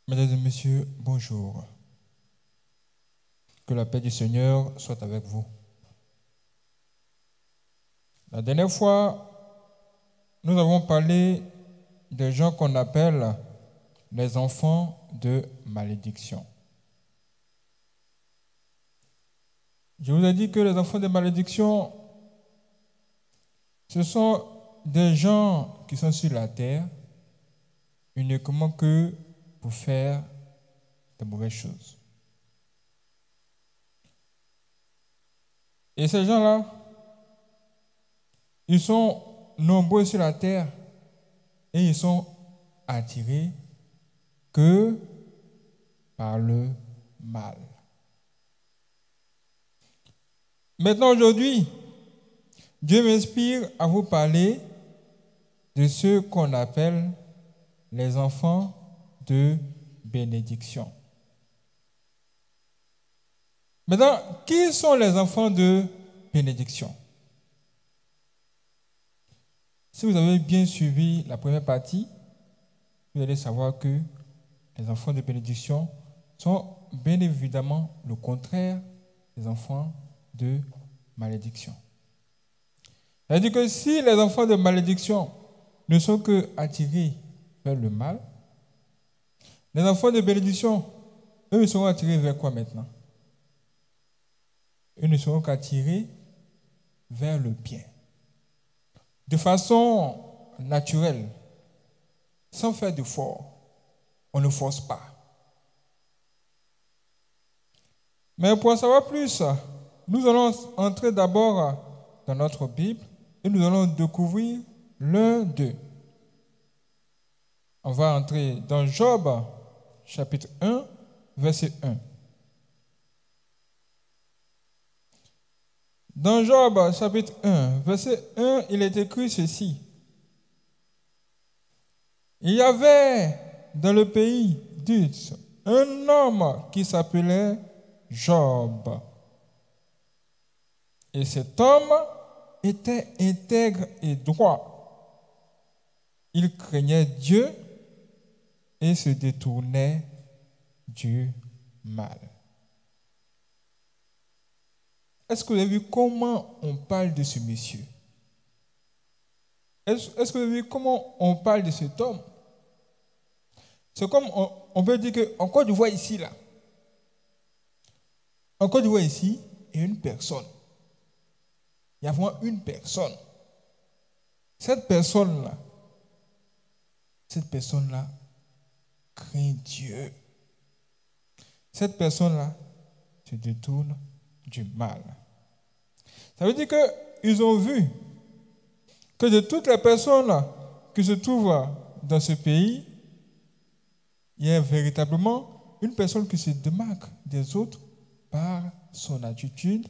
Mesdames et messieurs, bonjour. Que la paix du Seigneur soit avec vous. La dernière fois, nous avons parlé des gens qu'on appelle les enfants de malédiction. Je vous ai dit que les enfants de malédiction, ce sont des gens qui sont sur la terre uniquement que pour faire de mauvaises choses. Et ces gens-là, ils sont nombreux sur la terre et ils sont attirés que par le mal. Maintenant, aujourd'hui, Dieu m'inspire à vous parler de ceux qu'on appelle les enfants de bénédiction. Maintenant, qui sont les enfants de bénédiction? Si vous avez bien suivi la première partie, vous allez savoir que les enfants de bénédiction sont bien évidemment le contraire des enfants de malédiction. C'est-à-dire que si les enfants de malédiction ne sont que attirés vers le mal, les enfants de bénédiction, eux, ils seront attirés vers quoi maintenant? Eux ne seront qu'attirés vers le bien. De façon naturelle, sans faire d'effort. On ne force pas. Mais pour en savoir plus, nous allons entrer d'abord dans notre Bible et nous allons découvrir l'un d'eux. On va entrer dans Job, chapitre 1, verset 1. Dans Job, chapitre 1, verset 1, il est écrit ceci. Il y avait dans le pays d'Uz un homme qui s'appelait Job. Et cet homme était intègre et droit. Il craignait Dieu et se détournait du mal. Est-ce que vous avez vu comment on parle de ce monsieur? Est-ce que vous avez vu comment on parle de cet homme? C'est comme on peut dire qu'en Côte d'Ivoire ici, là, en Côte d'Ivoire ici, il y a une personne. Il y a vraiment une personne. Cette personne-là craint Dieu. Cette personne-là se détourne du mal. Ça veut dire qu'ils ont vu que de toutes les personnes qui se trouvent dans ce pays, il y a véritablement une personne qui se démarque des autres par son attitude,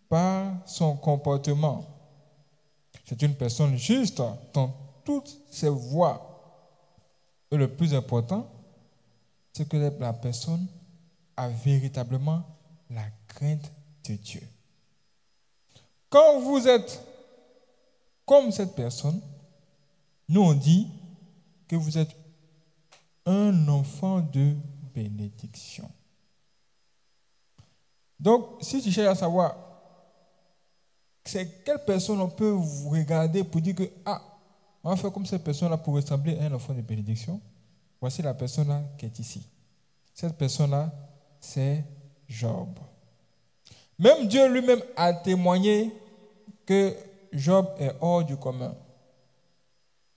par son comportement. C'est une personne juste dans toutes ses voies. Et le plus important, c'est que la personne a véritablement la crainte de Dieu. Quand vous êtes comme cette personne, nous on dit que vous êtes un enfant de bénédiction. Donc, si tu cherches à savoir c'est quelle personne on peut vous regarder pour dire que on va faire comme cette personne-là pour ressembler à un enfant de bénédiction, voici la personne-là qui est ici. Cette personne-là, c'est Job. Même Dieu lui-même a témoigné que Job est hors du commun.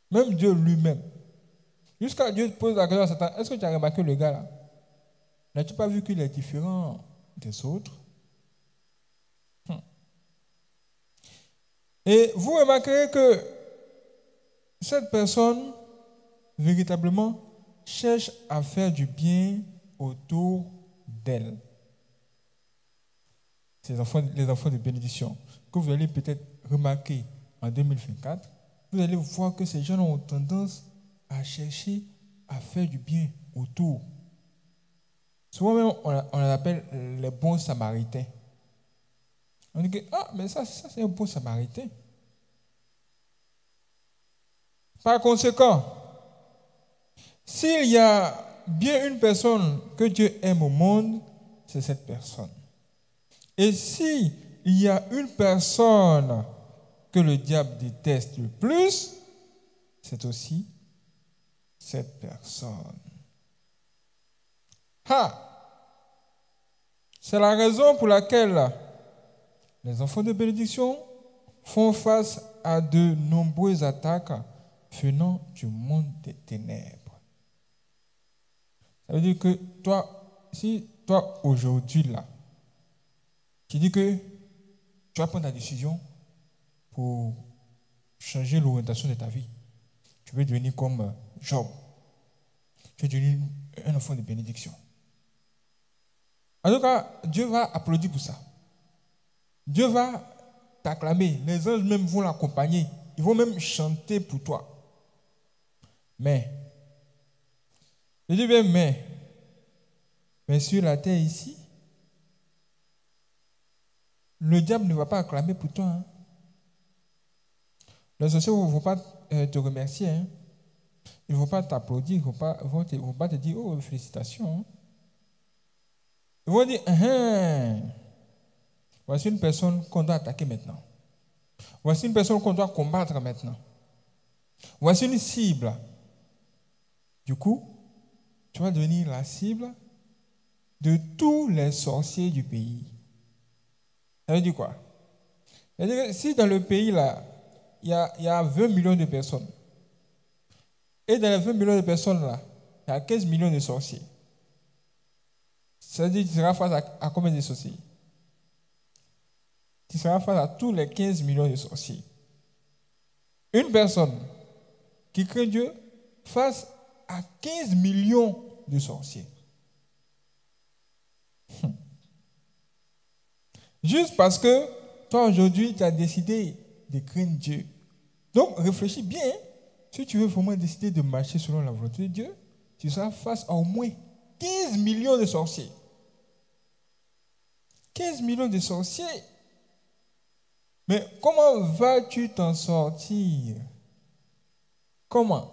Même Dieu lui-même. Jusqu'à Dieu pose la question à Satan, est-ce que tu as remarqué le gars là? N'as-tu pas vu qu'il est différent des autres? Et vous remarquerez que cette personne, véritablement, cherche à faire du bien autour d'elle. Les enfants de bénédiction, que vous allez peut-être remarquer en 2024, vous allez voir que ces gens ont tendance à chercher à faire du bien autour. Souvent même, on les appelle les bons samaritains. On dit que, mais ça c'est un bon samaritain. Par conséquent, s'il y a bien une personne que Dieu aime au monde, c'est cette personne. Et si il y a une personne que le diable déteste le plus, c'est aussi cette personne. C'est la raison pour laquelle les enfants de bénédiction font face à de nombreuses attaques venant du monde des ténèbres. Ça veut dire que si toi aujourd'hui là, tu dis que tu vas prendre la décision pour changer l'orientation de ta vie, tu veux devenir comme Job, tu veux devenir un enfant de bénédiction. En tout cas, Dieu va applaudir pour ça. Dieu va t'acclamer. Les anges même vont l'accompagner. Ils vont même chanter pour toi. Mais, je dis bien mais sur la terre ici, le diable ne va pas acclamer pour toi. Les sorciers ne vont pas te remercier. Ils ne vont pas t'applaudir. Ils ne vont pas te dire, oh, félicitations. Ils vont dire, voici une personne qu'on doit attaquer maintenant. Voici une personne qu'on doit combattre maintenant. Voici une cible. Du coup, tu vas devenir la cible de tous les sorciers du pays. Ça veut dire quoi? Ça veut dire que si dans le pays, là, il y a 20 millions de personnes, et dans les 20 millions de personnes, là, il y a 15 millions de sorciers, ça veut dire que tu seras face à combien de sorciers? Tu seras face à tous les 15 millions de sorciers. Une personne qui craint Dieu face à 15 millions de sorciers. Juste parce que toi aujourd'hui, tu as décidé de craindre Dieu. Donc réfléchis bien. Si tu veux vraiment décider de marcher selon la volonté de Dieu, tu seras face à au moins 15 millions de sorciers. 15 millions de sorciers. Mais comment vas-tu t'en sortir? Comment?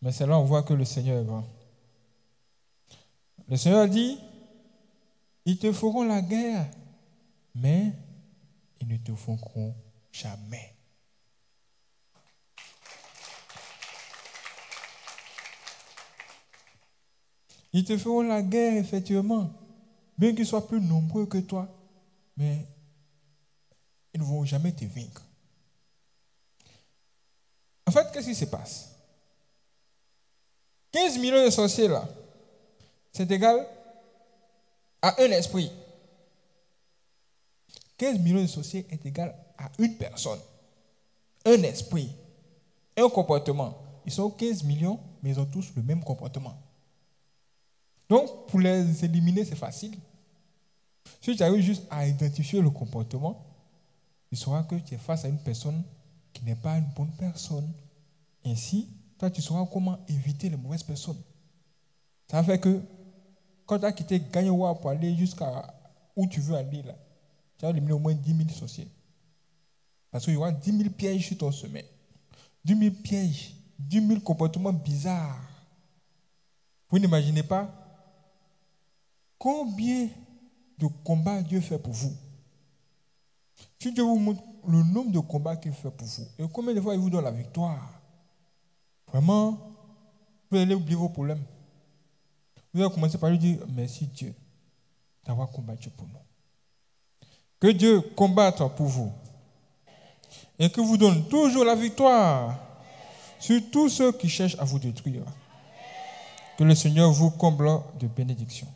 Mais c'est là où on voit que le Seigneur est grand. Le Seigneur dit, ils te feront la guerre, mais ils ne te vaincront jamais. Ils te feront la guerre, effectivement, bien qu'ils soient plus nombreux que toi, mais ils ne vont jamais te vaincre. En fait, qu'est-ce qui se passe? 15 millions de sorciers là, c'est égal à un esprit. 15 millions de sorciers est égal à une personne, un esprit, un comportement. Ils sont 15 millions, mais ils ont tous le même comportement. Donc, pour les éliminer, c'est facile. Si tu arrives juste à identifier le comportement, tu sauras que tu es face à une personne qui n'est pas une bonne personne. Ainsi, toi, tu sauras comment éviter les mauvaises personnes. Ça fait que quand tu as quitté Gagnoua pour aller jusqu'à où tu veux aller, là, tu vas éliminer au moins 10 000 sorciers. Parce qu'il y aura 10 000 pièges sur ton chemin. 10 000 pièges, 10 000 comportements bizarres. Vous n'imaginez pas combien de combats Dieu fait pour vous. Si Dieu vous montre le nombre de combats qu'il fait pour vous, et combien de fois il vous donne la victoire, vraiment, vous allez oublier vos problèmes. Vous allez commencer par lui dire merci Dieu d'avoir combattu pour nous. Que Dieu combatte pour vous et que vous donne toujours la victoire sur tous ceux qui cherchent à vous détruire. Que le Seigneur vous comble de bénédictions.